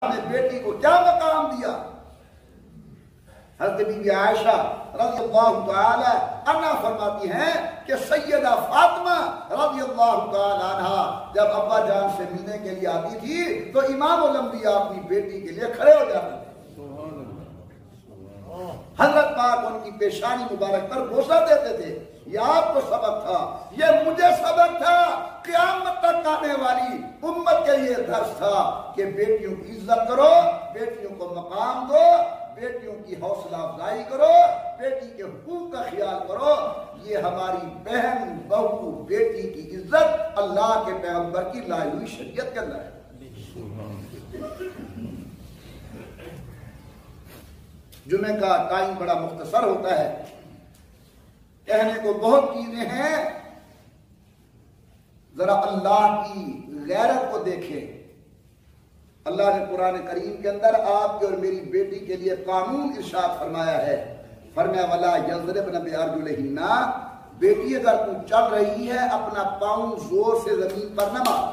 نے بیٹی کو کیا مقام دیا؟ حضرت بی بی عائشہ رضی اللہ تعالی عنہ فرماتی ہیں کہ سیدہ فاطمہ رضی اللہ تعالی عنہ جب ابا جان سے ملنے کے لیے آتی تھی تو امام الانبیاء اپنی بیٹی کے لیے کھڑے ہو جاتے تھے، حضرت پاک ان کی پیشانی مبارک پر بوسہ دیتے تھے۔ یہ آپ کو سبق تھا، یہ مجھے سبق تھا، قیامت تک آنے والی امت کے لیے درس تھا کہ بیٹیوں کی عزت کرو، بیٹیوں کو مقام دو، بیٹیوں کی حوصلہ افزائی کرو، بیٹی کے حقوق کا خیال کرو۔ یہ ہماری بہن بہو بیٹی کی عزت اللہ کے پیغمبر کی لائی ہوئی شریعت کے اندر ہے۔ جمعے کا ٹائم بڑا مختصر ہوتا ہے، کہنے کو بہت چیزیں ہیں، ذرا اللہ کی غیرت کو دیکھیں۔ اللہ نے قرآن کریم کے اندر آپ کی اور میری بیٹی کے لیے قانون ارشاد فرمایا ہے، فرمایا وَلَا يَضْرِبْنَ بِأَرْجُلِهِنَّ، بیٹی اگر تو چل رہی ہے اپنا پاؤں زور سے زمین پر نہ مار،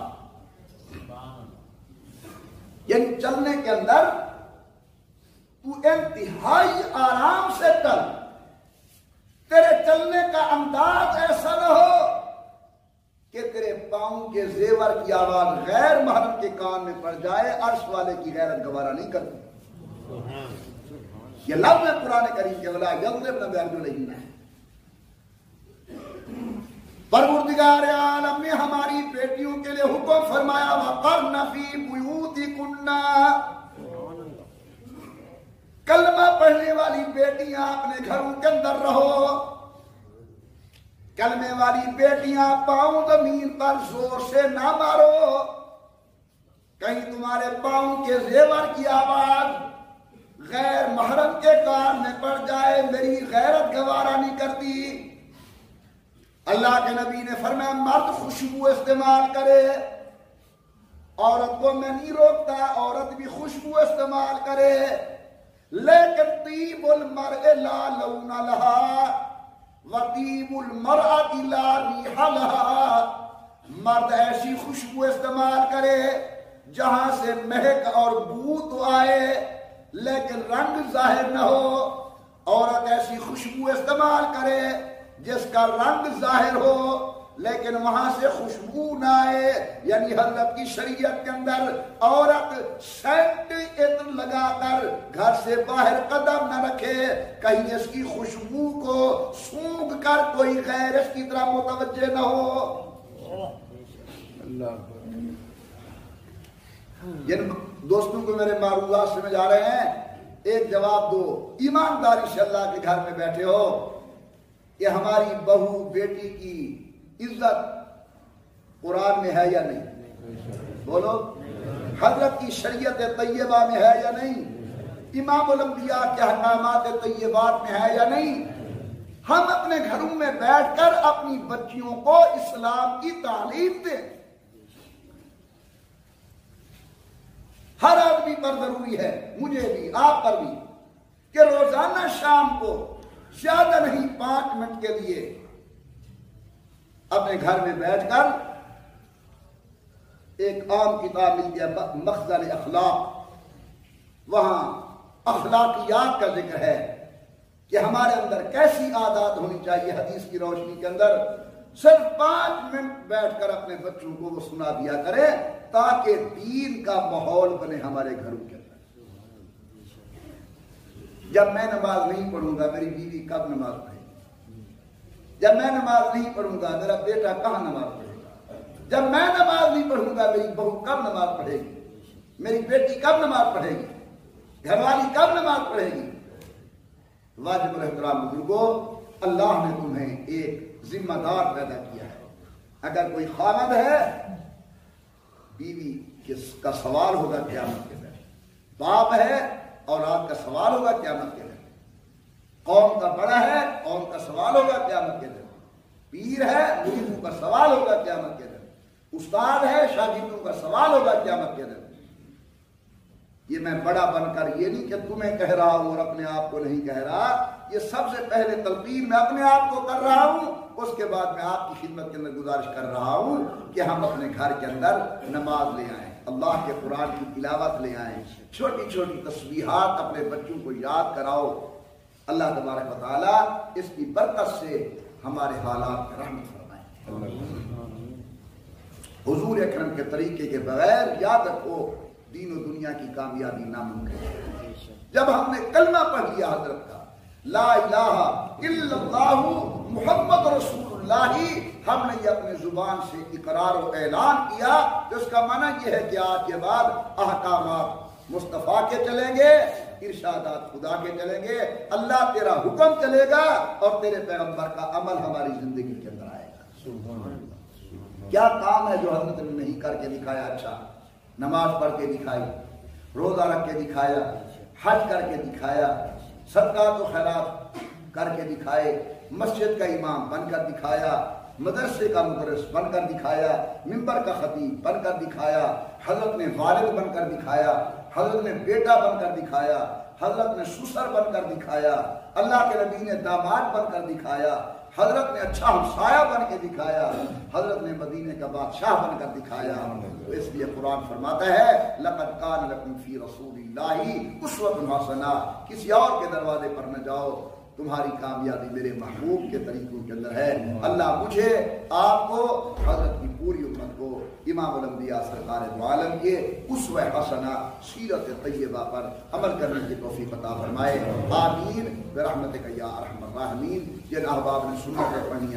یعنی چلنے کے اندر تو انتہائی آرام سے چل، تیرے چلنے کا انداز ایسا نہ ہو کہ تیرے پاؤں کے زیور کی آواز غیر محرم کے کان میں پڑ جائے، عرش والے کی غیرت گوارا نہیں کرتی۔ یہ لفظ ہے قرآن کریم کے ولا یضربن بارجلہن۔ پروردگار عالم نے ہماری بیٹیوں کے لیے حکم فرمایا وقرن فی بیوتکن، کلمہ پڑھنے والی بیٹیاں اپنے گھروں کے اندر رہو، کلمے والی بیٹیاں پاؤں زمین پر زور سے نہ مارو، کہیں تمہارے پاؤں کے زیور کی آواز غیر محرم کے کان میں پڑ جائے، میری غیرت گوارا نہیں کرتی۔ اللہ کے نبی نے فرمایا مرد خوشبو استعمال کرے، عورت کو میں نہیں روکتا، عورت بھی خوشبو استعمال کرے، لیکن طیب المرء لا لون لہا وطیب المرأة لا ریح لہا، مرد ایسی خوشبو استعمال کرے جہاں سے مہک اور بو تو آئے لیکن رنگ ظاہر نہ ہو، عورت ایسی خوشبو استعمال کرے جس کا رنگ ظاہر ہو لیکن وہاں سے خوشبو نہ آئے۔ یعنی حضرت کی شریعت کے اندر عورت سینٹ عطر لگا کر گھر سے باہر قدم نہ رکھے، کہیں اس کی خوشبو کو سونگھ کر کوئی غیر اس کی طرح متوجہ نہ ہو۔ جن دوستوں کو میرے معروضات سمجھ آ رہے ہیں، ایک جواب دو، ایمانداری سے اللہ کے گھر میں بیٹھے ہو کہ ہماری بہو بیٹی کی عزت قرآن میں ہے یا نہیں؟ بولو، حضرت کی شریعت طیبہ میں ہے یا نہیں؟ امام الانبیاء کے احکامات طیبات میں ہے یا نہیں؟ ہم اپنے گھروں میں بیٹھ کر اپنی بچیوں کو اسلام کی تعلیم دیں۔ ہر آدمی پر ضروری ہے، مجھے بھی آپ پر بھی، کہ روزانہ شام کو زیادہ نہیں 5 منٹ کے لیے اپنے گھر میں بیٹھ کر ایک عام کتاب مل گیا مخزن اخلاق، وہاں اخلاقیات کا ذکر ہے کہ ہمارے اندر کیسی عادات ہونی چاہیے حدیث کی روشنی کے اندر۔ صرف 5 منٹ بیٹھ کر اپنے بچوں کو وہ سنا دیا کرے تاکہ دین کا ماحول بنے ہمارے گھروں کے اندر۔ جب میں نماز نہیں پڑھوں گا میری بیوی کب نماز پڑھے گی؟ جب میں نماز نہیں پڑھوں گا میرا بیٹا کہاں نماز پڑھے گا؟ جب میں نماز نہیں پڑھوں گا میری بہو کب نماز پڑھے گی؟ میری بیٹی کب نماز پڑھے گی؟ گھر والی کب نماز پڑھے گی؟ واجب الاحترام بزرگوں، اللہ نے تمہیں ایک ذمہ دار پیدا کیا ہے۔ اگر کوئی خاوند ہے، بیوی کا سوال ہوگا قیامت کے دن، باپ ہے اولاد کا سوال ہوگا قیامت کے دن، قوم کا بڑا ہے قوم کا سوال ہوگا قیامت کے دن، پیر ہے مریدوں کا سوال ہوگا قیامت کے دن، استاد ہے شاگردوں کا سوال ہوگا قیامت کے دن۔ یہ میں بڑا بن کر یہ نہیں کہ تمہیں کہہ رہا ہوں اور اپنے آپ کو نہیں کہہ رہا، یہ سب سے پہلے تلقین میں اپنے آپ کو کر رہا ہوں، اس کے بعد میں آپ کی خدمت کے اندر گزارش کر رہا ہوں کہ ہم اپنے گھر کے اندر نماز لے آئیں۔ اللہ کے قرآن کی تلاوت لے آئیں، چھوٹی چھوٹی تسبیحات اپنے بچوں کو یاد کراؤ۔ اللہ تبارک و تعالیٰ اس کی برکت سے ہمارے حالات میں رحمت فرمائیں۔ حضور اکرم کے طریقے کے بغیر یاد رکھو دین و دنیا کی کامیابی ناممکن ہے۔ جب ہم نے کلمہ پڑھ لیا حضرت کا لا الہ الا اللہ محمد رسول اللہ، ہم نے یہ اپنے زبان سے اقرار و اعلان کیا، تو اس کا معنی یہ ہے کہ آج کے بعد احکامات مصطفیٰ کے چلیں گے، ارشادات خدا کے چلیں گے، اللہ تیرا حکم چلے گا اور تیرے پیغمبر کا عمل ہماری زندگی کے اندر آئے گا۔ کیا کام ہے جو حضرت نے نہیں کر کے دکھایا؟ اچھا، نماز پڑھ کے دکھائی، روزہ رکھ کے دکھایا، حج کر کے دکھایا، صدقات و خیرات کر کے دکھائے، مسجد کا امام بن کر دکھایا، مدرسے کا مدرس بن کر دکھایا، منبر کا خطیب بن کر دکھایا، حضرت نے والد بن کر دکھایا، حضرت نے بیٹا بن کر دکھایا، حضرت نے سسر بن کر دکھایا، اللہ کے نبی نے داماد بن کر دکھایا، حضرت نے اچھا ہمسایہ بن کے دکھایا، حضرت نے مدینے کا بادشاہ بن کر دکھایا۔ تو اس لیے قرآن فرماتا ہے لقد کان لکم فی رسول اللہ اسوۃ حسنہ، کسی اور کے دروازے پر نہ جاؤ، تمہاری کامیابی میرے محبوب کے طریقوں کے اندر ہے۔ اللہ مجھے، آپ کو، حضرت کی پوری امت کو امام الانبیاء سرکار دو عالم کے اسوہ حسنہ سیرت طیبہ پر عمل کرنے کی توفیق عطا فرمائے۔ آمین برحمتک یا ارحم الراحمین۔ جن احباب نے سنت پڑھی